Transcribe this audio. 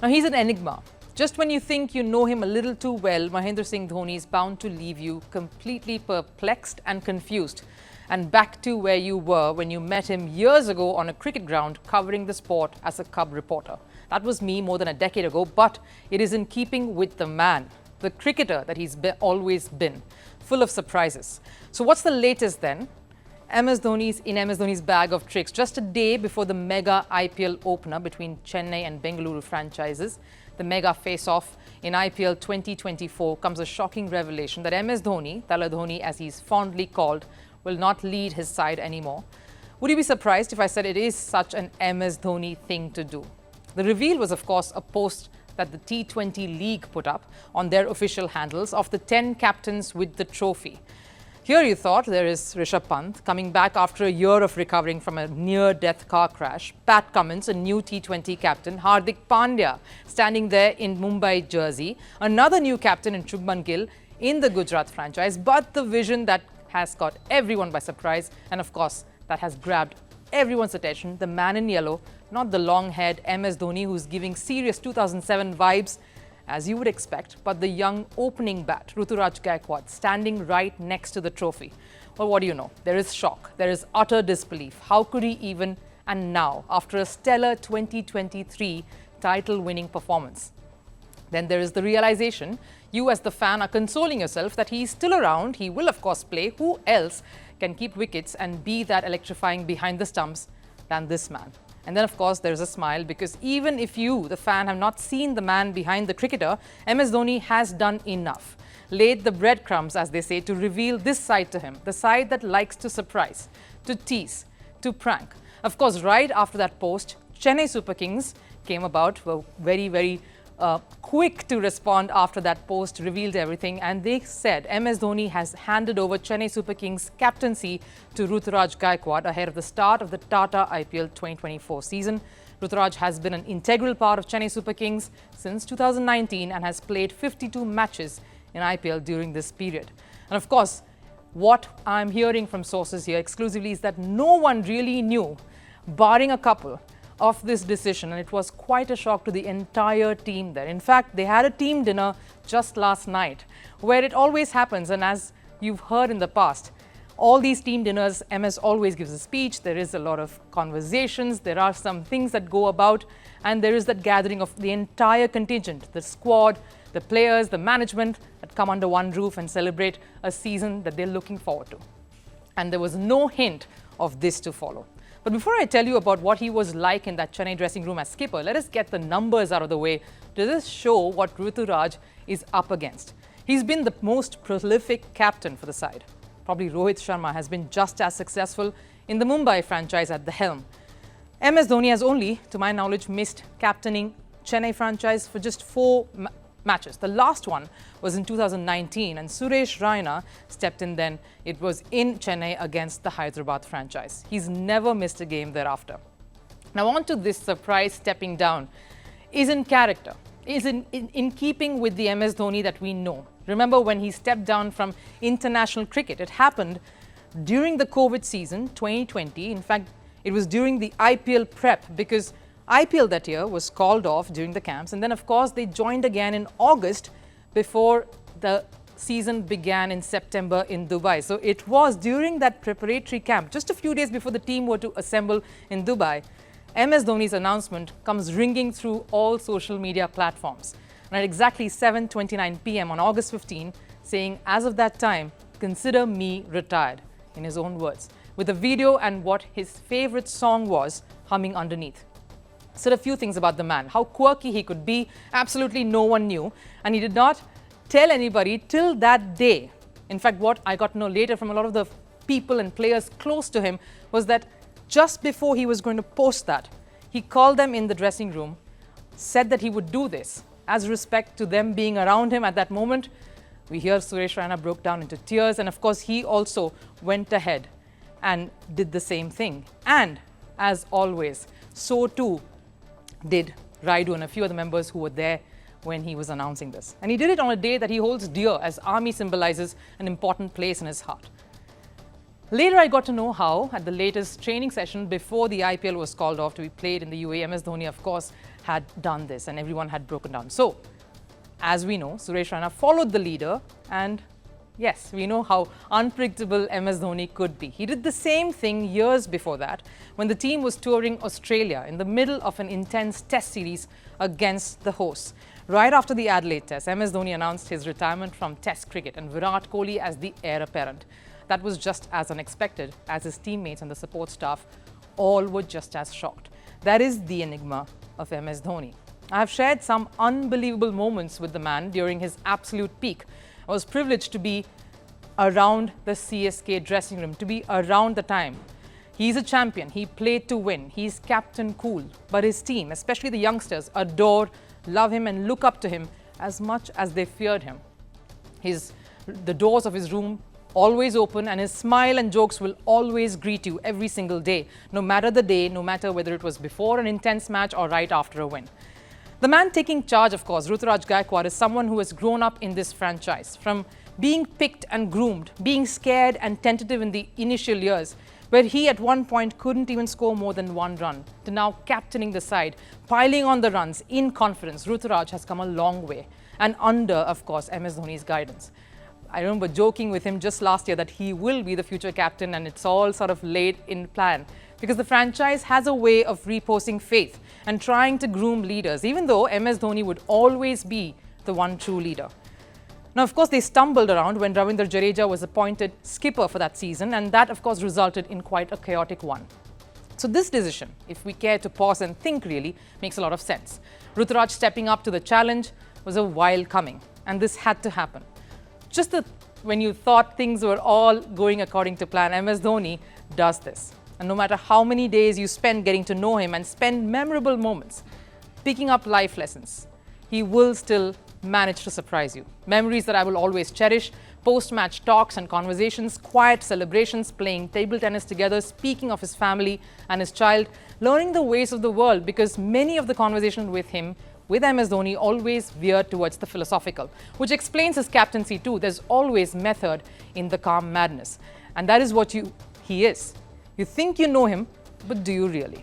Now, he's an enigma. Just when you think you know him a little too well, Mahendra Singh Dhoni is bound to leave you completely perplexed and confused, and back to where you were when you met him years ago on a cricket ground covering the sport as a cub reporter. That was me more than a decade ago, but it is in keeping with the man, the cricketer that he's always been, full of surprises. So what's the latest then? MS Dhoni's bag of tricks. Just a day before the mega IPL opener between Chennai and Bengaluru franchises, the mega face-off in IPL 2024, comes a shocking revelation that MS Dhoni, Tala Dhoni as he's fondly called, will not lead his side anymore. Would you be surprised if I said it is such an MS Dhoni thing to do? The reveal was, of course, a post that the T20 League put up on their official handles of the 10 captains with the trophy. Here you thought there is Rishabh Pant coming back after a year of recovering from a near-death car crash, Pat Cummins, a new T20 captain, Hardik Pandya standing there in Mumbai jersey, another new captain in Shubman Gill in the Gujarat franchise, but the vision that has caught everyone by surprise and of course that has grabbed everyone's attention, the man in yellow, not the long-haired MS Dhoni who's giving serious 2007 vibes, as you would expect, but the young opening bat, Ruturaj Gaikwad, standing right next to the trophy. Well, what do you know? There is shock. There is utter disbelief. How could he even, and now, after a stellar 2023 title-winning performance? Then there is the realization, you as the fan are consoling yourself that he's still around, he will of course play. Who else can keep wickets and be that electrifying behind the stumps than this man? And then, of course, there's a smile because even if you, the fan, have not seen the man behind the cricketer, MS Dhoni has done enough. Laid the breadcrumbs, as they say, to reveal this side to him, the side that likes to surprise, to tease, to prank. Of course, right after that post, Chennai Super Kings came about, were very quick to respond after that post revealed everything, and they said MS Dhoni has handed over Chennai Super Kings captaincy to Ruturaj Gaikwad ahead of the start of the Tata IPL 2024 season. Ruturaj has been an integral part of Chennai Super Kings since 2019 and has played 52 matches in IPL during this period. And of course, what I'm hearing from sources here exclusively is that no one really knew, barring a couple, of this decision, and it was quite a shock to the entire team there. In fact, they had a team dinner just last night, where it always happens, and as you've heard in the past, all these team dinners, MS always gives a speech, there is a lot of conversations, there are some things that go about, and there is that gathering of the entire contingent, the squad, the players, the management that come under one roof and celebrate a season that they're looking forward to. And there was no hint of this to follow. But before I tell you about what he was like in that Chennai dressing room as skipper, let us get the numbers out of the way to just show what Ruturaj is up against. He's been the most prolific captain for the side. Probably Rohit Sharma has been just as successful in the Mumbai franchise at the helm. MS Dhoni has only, to my knowledge, missed captaining Chennai franchise for just 4 matches. The last one was in 2019 and Suresh Raina stepped in then. It was in Chennai against the Hyderabad franchise. He's never missed a game thereafter. Now on to this surprise stepping down is in character, is in keeping with the MS Dhoni that we know. Remember when he stepped down from international cricket, it happened during the COVID season 2020. In fact, it was during the IPL prep because IPL that year was called off during the camps, and then of course they joined again in August before the season began in September in Dubai. So it was during that preparatory camp, just a few days before the team were to assemble in Dubai, MS Dhoni's announcement comes ringing through all social media platforms. And at exactly 7:29 p.m. on August 15, saying, as of that time, consider me retired, in his own words, with a video and what his favorite song was humming underneath. Said a few things about the man, how quirky he could be, absolutely no one knew, and he did not tell anybody till that day. In fact, what I got to know later from a lot of the people and players close to him was that just before he was going to post that, he called them in the dressing room, said that he would do this as respect to them being around him at that moment. We hear Suresh Raina broke down into tears, and of course he also went ahead and did the same thing. And as always, so too did Raidu and a few other members who were there when he was announcing this. And he did it on a day that he holds dear, as Army symbolizes an important place in his heart. Later, I got to know how, at the latest training session before the IPL was called off to be played in the UAE, MS Dhoni, of course, had done this and everyone had broken down. So, as we know, Suresh Raina followed the leader, and yes, we know how unpredictable MS Dhoni could be. He did the same thing years before that when the team was touring Australia in the middle of an intense test series against the hosts. Right after the Adelaide Test, MS Dhoni announced his retirement from Test cricket and Virat Kohli as the heir apparent. That was just as unexpected as his teammates and the support staff all were just as shocked. That is the enigma of MS Dhoni. I have shared some unbelievable moments with the man during his absolute peak. I was privileged to be around the CSK dressing room, to be around the time. He's a champion. He played to win. He's captain cool. But his team, especially the youngsters, adore, love him and look up to him as much as they feared him. The doors of his room always open, and his smile and jokes will always greet you every single day, no matter the day, no matter whether it was before an intense match or right after a win. The man taking charge, of course, Ruturaj Gaikwad, is someone who has grown up in this franchise. From being picked and groomed, being scared and tentative in the initial years, where he at one point couldn't even score more than one run, to now captaining the side, piling on the runs in confidence, Ruturaj has come a long way. And under, of course, MS Dhoni's guidance. I remember joking with him just last year that he will be the future captain, and it's all sort of laid in plan. Because the franchise has a way of reposing faith and trying to groom leaders, even though MS Dhoni would always be the one true leader. Now, of course, they stumbled around when Ravindra Jadeja was appointed skipper for that season, and that, of course, resulted in quite a chaotic one. So this decision, if we care to pause and think really, makes a lot of sense. Ruturaj stepping up to the challenge was a while coming, and this had to happen. Just when you thought things were all going according to plan, MS Dhoni does this. And no matter how many days you spend getting to know him and spend memorable moments picking up life lessons, he will still manage to surprise you. Memories that I will always cherish, post-match talks and conversations, quiet celebrations, playing table tennis together, speaking of his family and his child, learning the ways of the world, because many of the conversations with him, with MS Dhoni, always veer towards the philosophical, which explains his captaincy too. There's always method in the calm madness. And that is what he is. You think you know him, but do you really?